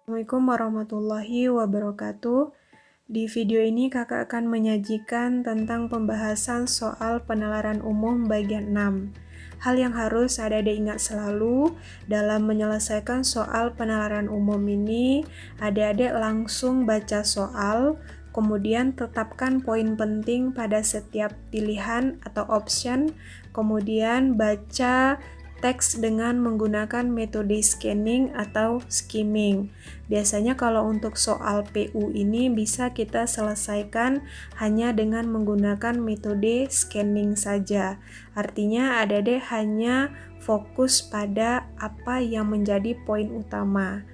Assalamualaikum warahmatullahi wabarakatuh. Di video ini kakak akan menyajikan tentang pembahasan soal penalaran umum bagian 6. Hal yang harus adik-adik ingat selalu dalam menyelesaikan soal penalaran umum ini, adik-adik langsung baca soal, kemudian tetapkan poin penting pada setiap pilihan atau option, kemudian baca teks dengan menggunakan metode scanning atau skimming. Biasanya kalau untuk soal PU ini bisa kita selesaikan hanya dengan menggunakan metode scanning saja. Artinya adik-adik hanya fokus pada apa yang menjadi poin utama.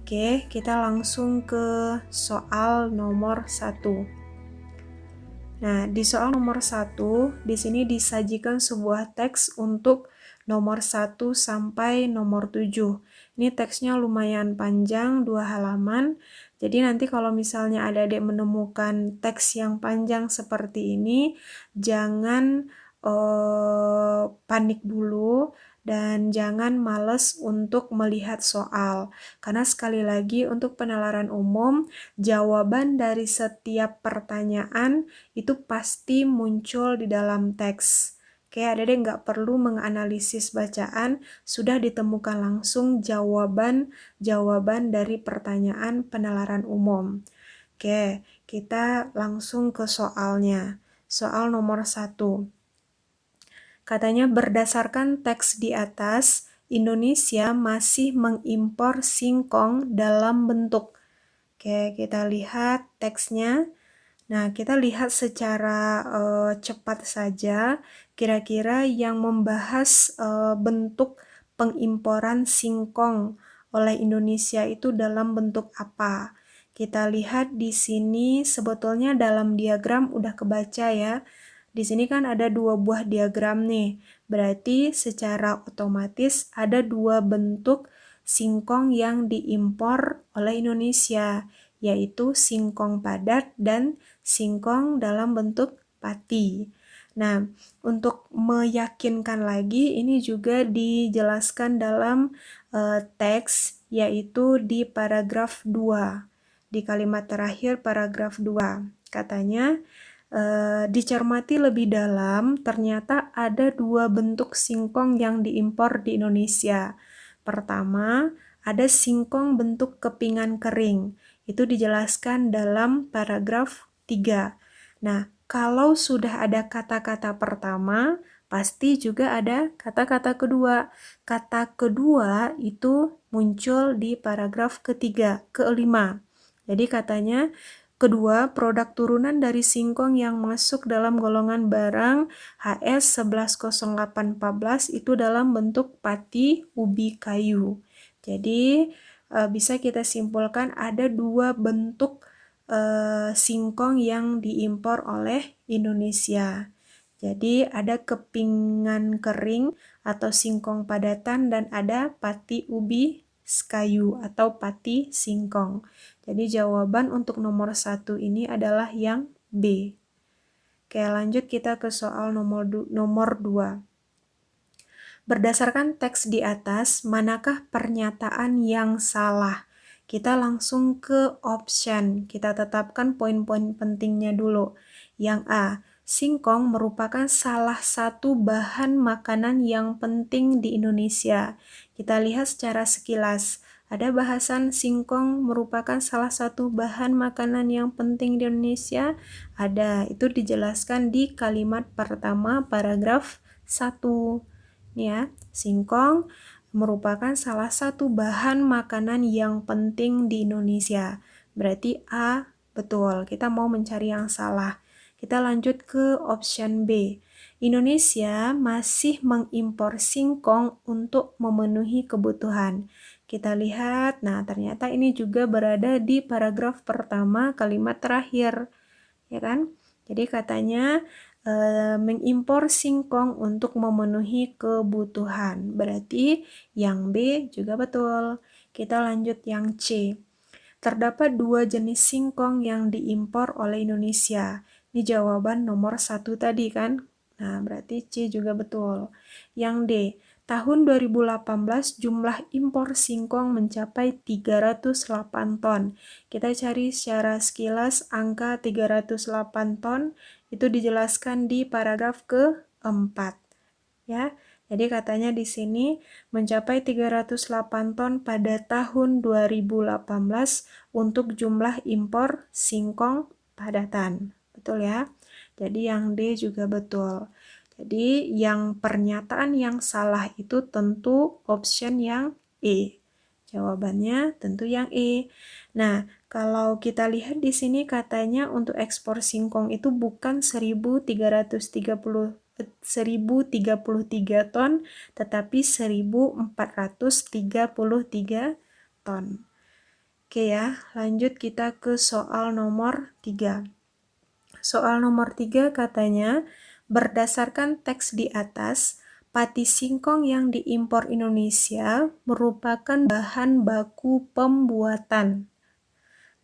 Oke, kita langsung ke soal nomor 1. Nah, di soal nomor 1, di sini disajikan sebuah teks untuk nomor 1 sampai nomor 7. Ini teksnya lumayan panjang, 2 halaman. Jadi nanti kalau misalnya adik-adik menemukan teks yang panjang seperti ini, jangan panik dulu dan jangan males untuk melihat soal. Karena sekali lagi untuk penalaran umum, jawaban dari setiap pertanyaan itu pasti muncul di dalam teks. Oke, adik-adik nggak perlu menganalisis bacaan, sudah ditemukan langsung jawaban dari pertanyaan penalaran umum. Oke, kita langsung ke soalnya. Soal nomor 1. Katanya berdasarkan teks di atas, Indonesia masih mengimpor singkong dalam bentuk. Oke, kita lihat teksnya. Nah, kita lihat secara cepat saja, kira-kira yang membahas bentuk pengimporan singkong oleh Indonesia itu dalam bentuk apa. Kita lihat di sini sebetulnya dalam diagram udah kebaca ya. Di sini kan ada 2 buah diagram nih, berarti secara otomatis ada 2 bentuk singkong yang diimpor oleh Indonesia, yaitu singkong padat dan singkong dalam bentuk pati. Nah, untuk meyakinkan lagi, ini juga dijelaskan dalam teks, yaitu di paragraf 2. Di kalimat terakhir paragraf 2. Katanya, dicermati lebih dalam, ternyata ada 2 bentuk singkong yang diimpor di Indonesia. Pertama, ada singkong bentuk kepingan kering. Itu dijelaskan dalam paragraf 3. Nah, kalau sudah ada kata-kata pertama, pasti juga ada kata-kata kedua. Kata kedua itu muncul di paragraf ketiga, kelima. Jadi katanya, kedua, produk turunan dari singkong yang masuk dalam golongan barang HS 110814 itu dalam bentuk pati, ubi, kayu. Jadi, bisa kita simpulkan ada 2 bentuk singkong yang diimpor oleh Indonesia. Jadi, ada kepingan kering atau singkong padatan dan ada pati, ubi, kayu atau pati singkong. Jadi jawaban untuk nomor 1 ini adalah yang B. Oke, lanjut kita ke soal nomor 2. Berdasarkan teks di atas, manakah pernyataan yang salah? Kita langsung ke option. Kita tetapkan poin-poin pentingnya dulu. Yang A, singkong merupakan salah satu bahan makanan yang penting di Indonesia. Kita lihat secara sekilas. Ada bahasan singkong merupakan salah satu bahan makanan yang penting di Indonesia? Ada, itu dijelaskan di kalimat pertama paragraf 1. Nih ya, singkong merupakan salah satu bahan makanan yang penting di Indonesia. Berarti A betul, kita mau mencari yang salah. Kita lanjut ke option B. Indonesia masih mengimpor singkong untuk memenuhi kebutuhan. Kita lihat, nah ternyata ini juga berada di paragraf pertama kalimat terakhir, ya kan? Jadi katanya mengimpor singkong untuk memenuhi kebutuhan. Berarti yang B juga betul. Kita lanjut yang C. Terdapat 2 jenis singkong yang diimpor oleh Indonesia. Ini jawaban nomor 1 tadi kan? Nah, berarti C juga betul. Yang D, tahun 2018 jumlah impor singkong mencapai 308 ton. Kita cari secara sekilas angka 308 ton itu dijelaskan di paragraf keempat. Ya, jadi katanya di sini mencapai 308 ton pada tahun 2018 untuk jumlah impor singkong padatan. Betul ya? Jadi yang D juga betul. Jadi yang pernyataan yang salah itu tentu option yang E. Jawabannya tentu yang E. Nah, kalau kita lihat di sini katanya untuk ekspor singkong itu bukan 1033 ton, tetapi 1433 ton. Oke ya, lanjut kita ke soal nomor 3. Soal nomor 3 katanya, berdasarkan teks di atas, pati singkong yang diimpor Indonesia merupakan bahan baku pembuatan.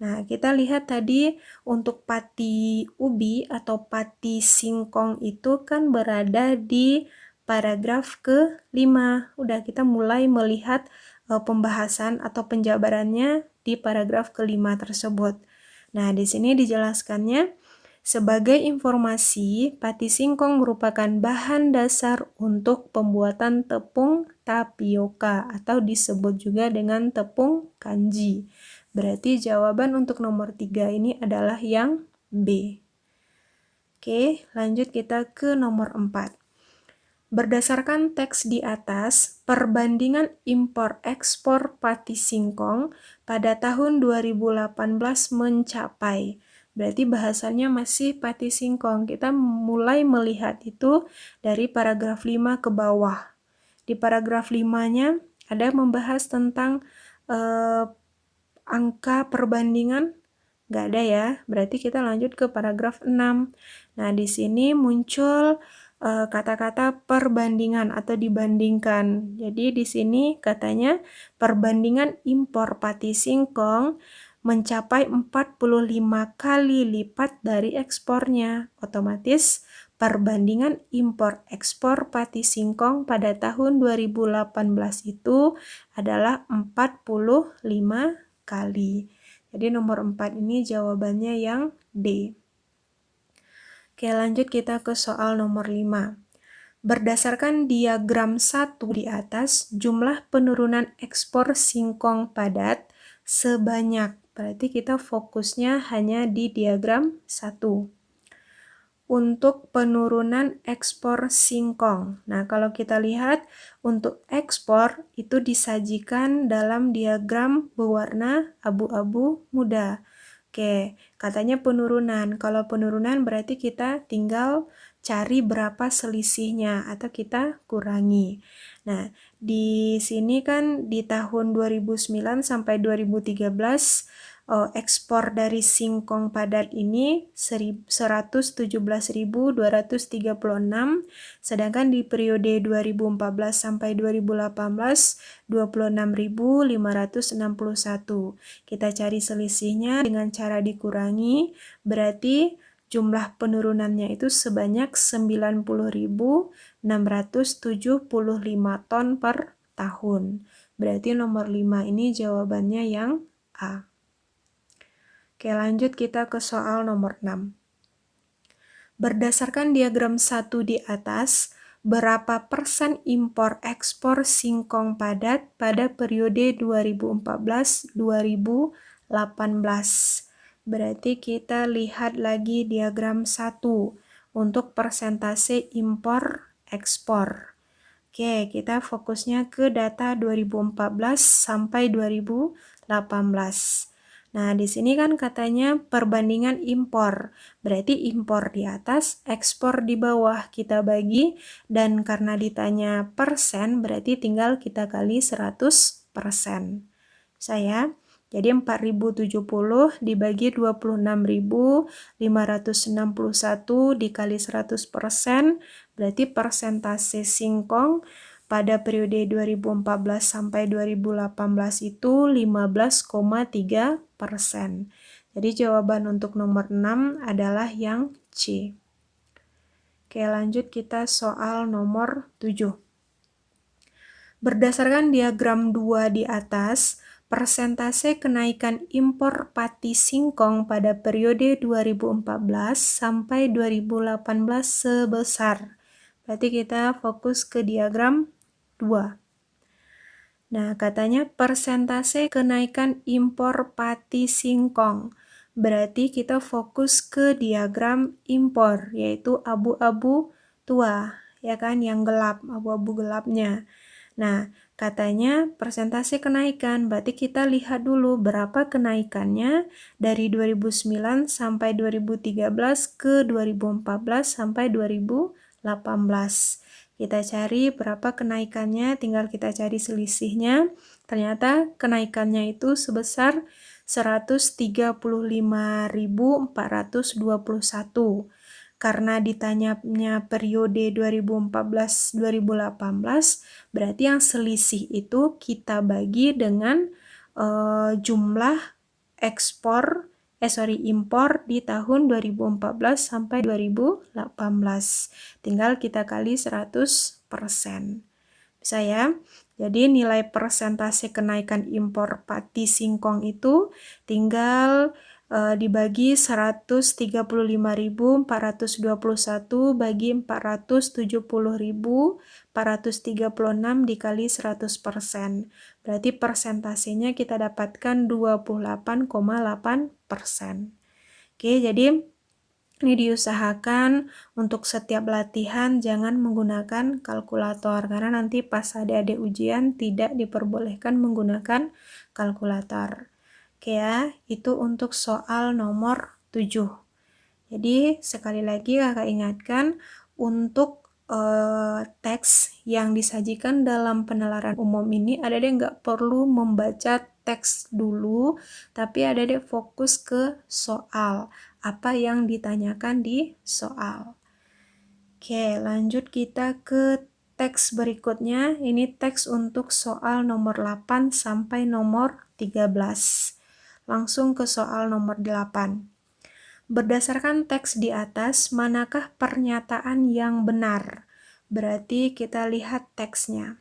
Nah, kita lihat tadi untuk pati ubi atau pati singkong itu kan berada di paragraf ke-5. Udah kita mulai melihat pembahasan atau penjabarannya di paragraf ke-5 tersebut. Nah, di sini dijelaskannya, sebagai informasi, pati singkong merupakan bahan dasar untuk pembuatan tepung tapioka atau disebut juga dengan tepung kanji. Berarti jawaban untuk nomor 3 ini adalah yang B. Oke, lanjut kita ke nomor 4. Berdasarkan teks di atas, perbandingan impor-ekspor pati singkong pada tahun 2018 mencapai. Berarti bahasannya masih pati singkong. Kita mulai melihat itu dari paragraf 5 ke bawah. Di paragraf 5-nya ada membahas tentang angka perbandingan. Nggak ada ya, berarti kita lanjut ke paragraf 6. Nah, di sini muncul kata-kata perbandingan atau dibandingkan. Jadi di sini katanya perbandingan impor pati singkong mencapai 45 kali lipat dari ekspornya. Otomatis perbandingan impor ekspor pati singkong pada tahun 2018 itu adalah 45 kali. Jadi nomor 4 ini jawabannya yang D. Oke, lanjut kita ke soal nomor 5. Berdasarkan diagram 1 di atas, jumlah penurunan ekspor singkong padat sebanyak. Berarti kita fokusnya hanya di diagram 1. Untuk penurunan ekspor singkong. Nah, kalau kita lihat untuk ekspor itu disajikan dalam diagram berwarna abu-abu muda. Oke, katanya penurunan. Kalau penurunan berarti kita tinggal cari berapa selisihnya atau kita kurangi. Nah, di sini kan di tahun 2009 sampai 2013 ekspor dari singkong padat ini 117.236, sedangkan di periode 2014 sampai 2018 26.561. Kita cari selisihnya dengan cara dikurangi, berarti jumlah penurunannya itu sebanyak 90.675 ton per tahun. Berarti nomor 5 ini jawabannya yang A. Oke, lanjut kita ke soal nomor 6. Berdasarkan diagram 1 di atas, berapa persen impor ekspor singkong padat pada periode 2014-2018? Berarti kita lihat lagi diagram 1 untuk persentase impor ekspor. Oke, kita fokusnya ke data 2014 sampai 2018. Nah, di sini kan katanya perbandingan impor. Berarti impor di atas, ekspor di bawah kita bagi, dan karena ditanya persen, berarti tinggal kita kali 100%. Saya, jadi 4070 dibagi 26.561 dikali 100%, berarti persentase singkong pada periode 2014 sampai 2018 itu 15,3%. Jadi jawaban untuk nomor 6 adalah yang C. Oke, lanjut kita soal nomor 7. Berdasarkan diagram 2 di atas, persentase kenaikan impor pati singkong pada periode 2014 sampai 2018 sebesar. Berarti kita fokus ke diagram 2. Nah, katanya persentase kenaikan impor pati singkong. Berarti kita fokus ke diagram impor, yaitu abu-abu tua, ya kan, yang gelap, abu-abu gelapnya. Nah, katanya persentase kenaikan, berarti kita lihat dulu berapa kenaikannya dari 2009 sampai 2013 ke 2014 sampai 2018. Kita cari berapa kenaikannya, tinggal kita cari selisihnya. Ternyata kenaikannya itu sebesar 135.421. Karena ditanyanya periode 2014-2018, berarti yang selisih itu kita bagi dengan jumlah impor di tahun 2014 sampai 2018. Tinggal kita kali 100%. Bisa ya? Jadi nilai persentase kenaikan impor pati singkong itu tinggal dibagi 135.421 bagi 470.436 dikali 100%. Berarti persentasenya kita dapatkan 28,8%. Oke, jadi ini diusahakan untuk setiap latihan jangan menggunakan kalkulator, karena nanti pas adik-adik ujian tidak diperbolehkan menggunakan kalkulator. Oke ya, itu untuk soal nomor 7. Jadi sekali lagi kakak ingatkan, untuk teks yang disajikan dalam penalaran umum ini adik-adik nggak perlu membaca teks dulu, tapi adik-adik fokus ke soal, apa yang ditanyakan di soal. Oke, lanjut kita ke teks berikutnya. Ini teks untuk soal nomor 8 sampai nomor 13. Langsung ke soal nomor 8. Berdasarkan teks di atas, manakah pernyataan yang benar? Berarti kita lihat teksnya.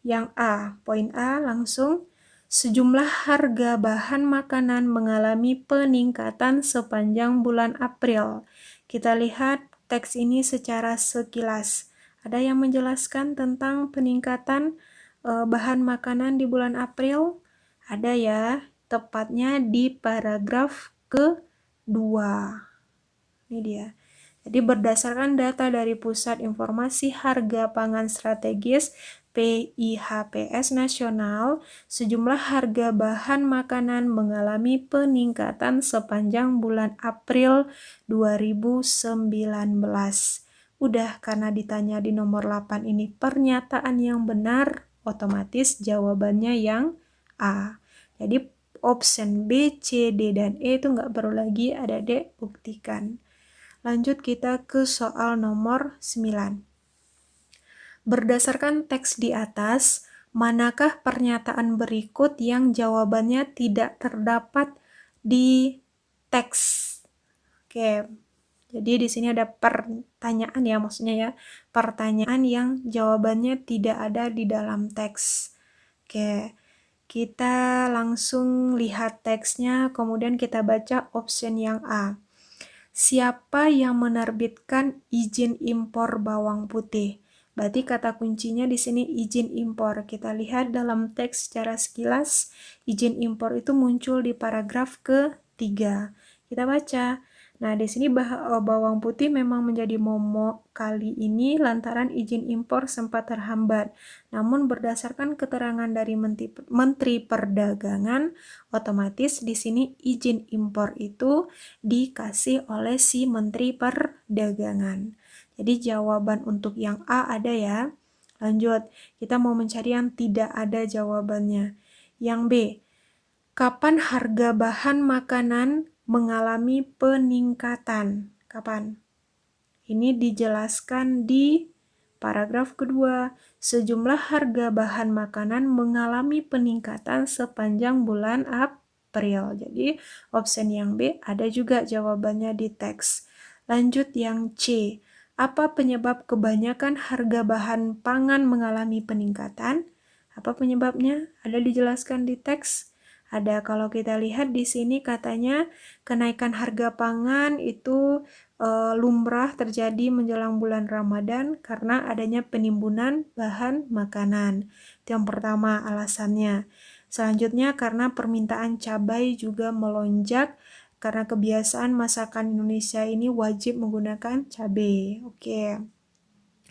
Yang A, poin A langsung, sejumlah harga bahan makanan mengalami peningkatan sepanjang bulan April. Kita lihat teks ini secara sekilas. Ada yang menjelaskan tentang peningkatan bahan makanan di bulan April? Ada ya, tepatnya di paragraf ke-2. Ini dia. Jadi berdasarkan data dari Pusat Informasi Harga Pangan Strategis PIHPS Nasional, sejumlah harga bahan makanan mengalami peningkatan sepanjang bulan April 2019. Udah, karena ditanya di nomor 8 ini pernyataan yang benar, otomatis jawabannya yang A. Jadi option B, C, D, dan E itu nggak perlu lagi adik-adik buktikan. Lanjut kita ke soal nomor 9. Berdasarkan teks di atas, manakah pernyataan berikut yang jawabannya tidak terdapat di teks? Oke, jadi di sini ada pertanyaan ya, maksudnya ya, pertanyaan yang jawabannya tidak ada di dalam teks. Oke, kita langsung lihat teksnya, kemudian kita baca option yang A. Siapa yang menerbitkan izin impor bawang putih? Berarti kata kuncinya di sini izin impor. Kita lihat dalam teks secara sekilas, izin impor itu muncul di paragraf ke-3. Kita baca. Nah, di sini bawang putih memang menjadi momok kali ini lantaran izin impor sempat terhambat. Namun berdasarkan keterangan dari Menteri Perdagangan, otomatis di sini izin impor itu dikasih oleh si Menteri Perdagangan. Jadi jawaban untuk yang A ada ya. Lanjut, kita mau mencari yang tidak ada jawabannya. Yang B, kapan harga bahan makanan mengalami peningkatan? Kapan? Ini dijelaskan di paragraf kedua. Sejumlah harga bahan makanan mengalami peningkatan sepanjang bulan April. Jadi opsi yang B ada juga jawabannya di teks. Lanjut yang C. Apa penyebab kebanyakan harga bahan pangan mengalami peningkatan? Apa penyebabnya? Ada dijelaskan di teks. Ada, kalau kita lihat di sini katanya kenaikan harga pangan itu lumrah terjadi menjelang bulan Ramadan karena adanya penimbunan bahan makanan. Itu yang pertama alasannya. Selanjutnya karena permintaan cabai juga melonjak karena kebiasaan masakan Indonesia ini wajib menggunakan cabai. Oke.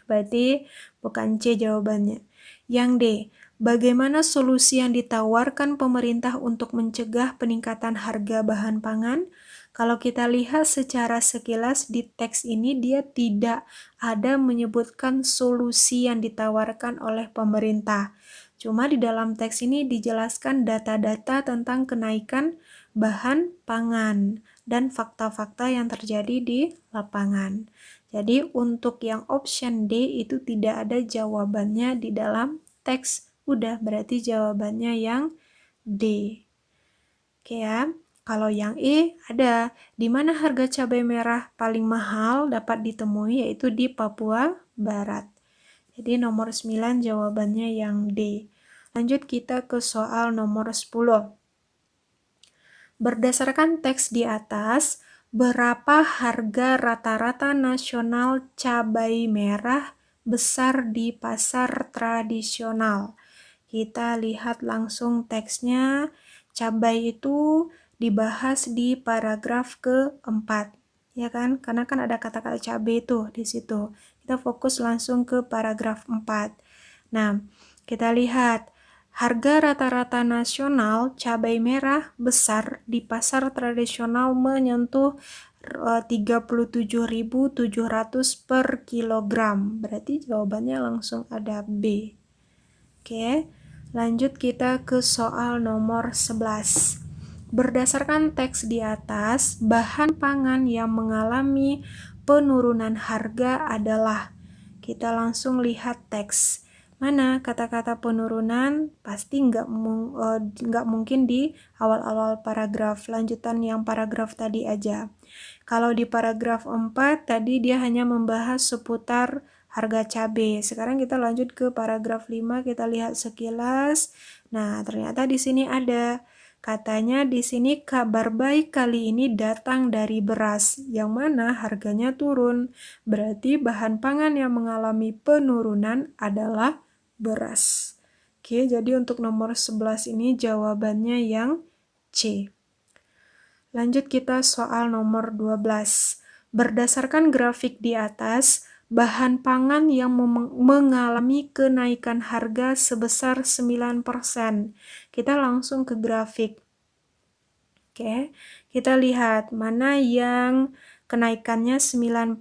Berarti bukan C jawabannya. Yang D, bagaimana solusi yang ditawarkan pemerintah untuk mencegah peningkatan harga bahan pangan? Kalau kita lihat secara sekilas di teks ini, dia tidak ada menyebutkan solusi yang ditawarkan oleh pemerintah. Cuma di dalam teks ini dijelaskan data-data tentang kenaikan bahan pangan dan fakta-fakta yang terjadi di lapangan. Jadi untuk yang option D itu tidak ada jawabannya di dalam teks. Udah, berarti jawabannya yang D. Oke ya. Kalau yang E ada, di mana harga cabai merah paling mahal dapat ditemui yaitu di Papua Barat. Jadi nomor 9 jawabannya yang D. Lanjut kita ke soal nomor 10. Berdasarkan teks di atas, berapa harga rata-rata nasional cabai merah besar di pasar tradisional? Kita lihat langsung teksnya. Cabai itu dibahas di paragraf keempat, ya kan? Karena kan ada kata-kata cabai itu di situ. Kita fokus langsung ke paragraf 4. Nah, kita lihat harga rata-rata nasional cabai merah besar di pasar tradisional menyentuh 37.700 per kilogram. Berarti jawabannya langsung ada B. Oke, lanjut kita ke soal nomor 11. Berdasarkan teks di atas, bahan pangan yang mengalami penurunan harga adalah, kita langsung lihat teks. Mana kata-kata penurunan? Pasti nggak mungkin di awal-awal paragraf, lanjutan yang paragraf tadi aja. Kalau di paragraf 4 tadi dia hanya membahas seputar harga cabai. Sekarang kita lanjut ke paragraf 5, kita lihat sekilas. Nah, ternyata di sini ada. Katanya di sini kabar baik kali ini datang dari beras, yang mana harganya turun. Berarti bahan pangan yang mengalami penurunan adalah beras. Oke, jadi untuk nomor 11 ini jawabannya yang C. Lanjut kita soal nomor 12. Berdasarkan grafik di atas, bahan pangan yang mengalami kenaikan harga sebesar 9%. Kita langsung ke grafik. Oke, kita lihat mana yang kenaikannya 9%.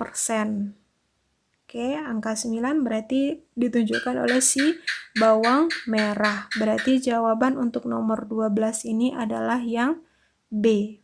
Oke, angka 9 berarti ditunjukkan oleh si bawang merah. Berarti jawaban untuk nomor 12 ini adalah yang B.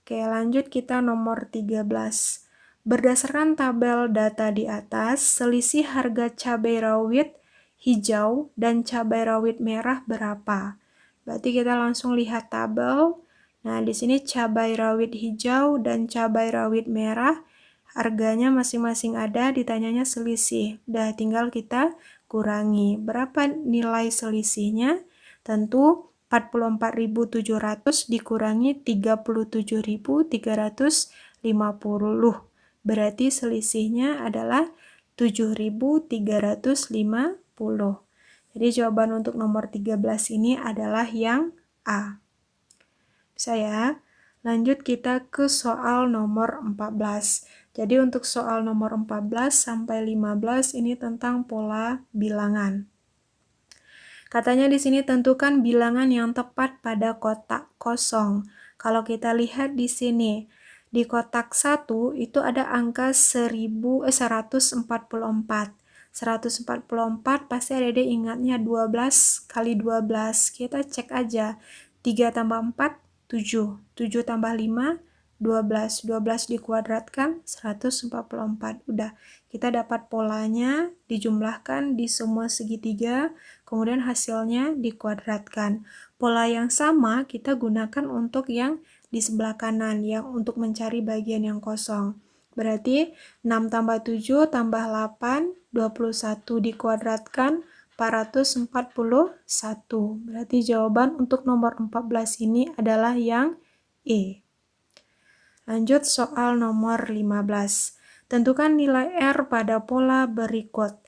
Oke, lanjut kita nomor 13. Berdasarkan tabel data di atas, selisih harga cabai rawit hijau dan cabai rawit merah berapa? Berarti kita langsung lihat tabel. Nah, di sini cabai rawit hijau dan cabai rawit merah harganya masing-masing ada, ditanyanya selisih. Udah tinggal kita kurangi. Berapa nilai selisihnya? Tentu 44.700 dikurangi 37.350. Berarti selisihnya adalah 7.350. Jadi jawaban untuk nomor 13 ini adalah yang A. Bisa ya? Lanjut kita ke soal nomor 14. Jadi untuk soal nomor 14 sampai 15 ini tentang pola bilangan. Katanya di sini tentukan bilangan yang tepat pada kotak kosong. Kalau kita lihat di sini, di kotak 1 itu ada angka 144. 144 pasti Adik-adik ingatnya 12 kali 12. Kita cek aja. 3 tambah 4, 7. 7 tambah 5, 12. 12 dikuadratkan, 144. Udah, kita dapat polanya, dijumlahkan di semua segitiga, kemudian hasilnya dikuadratkan. Pola yang sama kita gunakan untuk yang di sebelah kanan, yang untuk mencari bagian yang kosong. Berarti 6 tambah 7 tambah 8, 21 dikuadratkan, 441. Berarti jawaban untuk nomor 14 ini adalah yang E. Lanjut soal nomor 15. Tentukan nilai R pada pola berikut.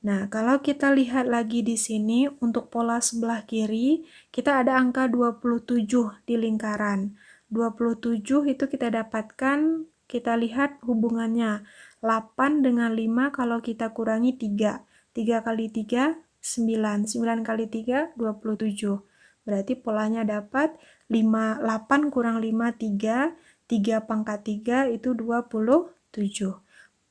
Nah, kalau kita lihat lagi di sini, untuk pola sebelah kiri, kita ada angka 27 di lingkaran. 27 itu kita dapatkan, kita lihat hubungannya. 8 dengan 5 kalau kita kurangi 3. 3 kali 3, 9. 9 kali 3, 27. Berarti polanya dapat 8 kurang 5, 3. 3 pangkat 3 itu 27.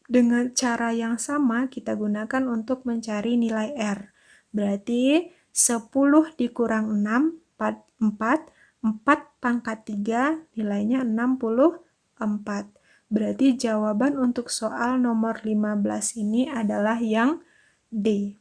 Dengan cara yang sama kita gunakan untuk mencari nilai R. Berarti 10 dikurang 6, 4. 4 pangkat 3 nilainya 64. Berarti jawaban untuk soal nomor 15 ini adalah yang D.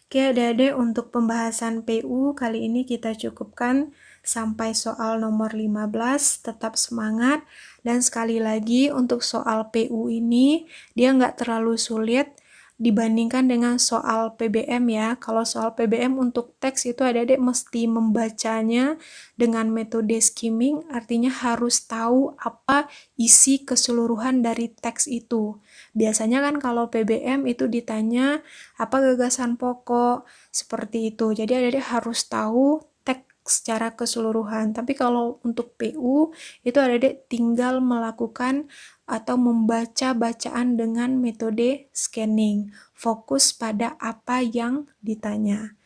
Oke adik-adik, untuk pembahasan PU kali ini kita cukupkan sampai soal nomor 15. Tetap semangat, dan sekali lagi untuk soal PU ini dia nggak terlalu sulit dibandingkan dengan soal PBM ya. Kalau soal PBM untuk teks itu adik-adik mesti membacanya dengan metode skimming, artinya harus tahu apa isi keseluruhan dari teks itu. Biasanya kan kalau PBM itu ditanya apa gagasan pokok, seperti itu. Jadi adik-adik harus tahu teks secara keseluruhan. Tapi kalau untuk PU, itu adik-adik tinggal melakukan atau membaca bacaan dengan metode scanning. Fokus pada apa yang ditanya.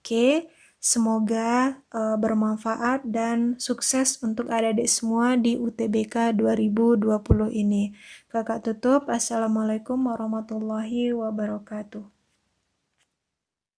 Oke, semoga bermanfaat dan sukses untuk adik-adik semua di UTBK 2020 ini. Kakak tutup, Assalamualaikum warahmatullahi wabarakatuh.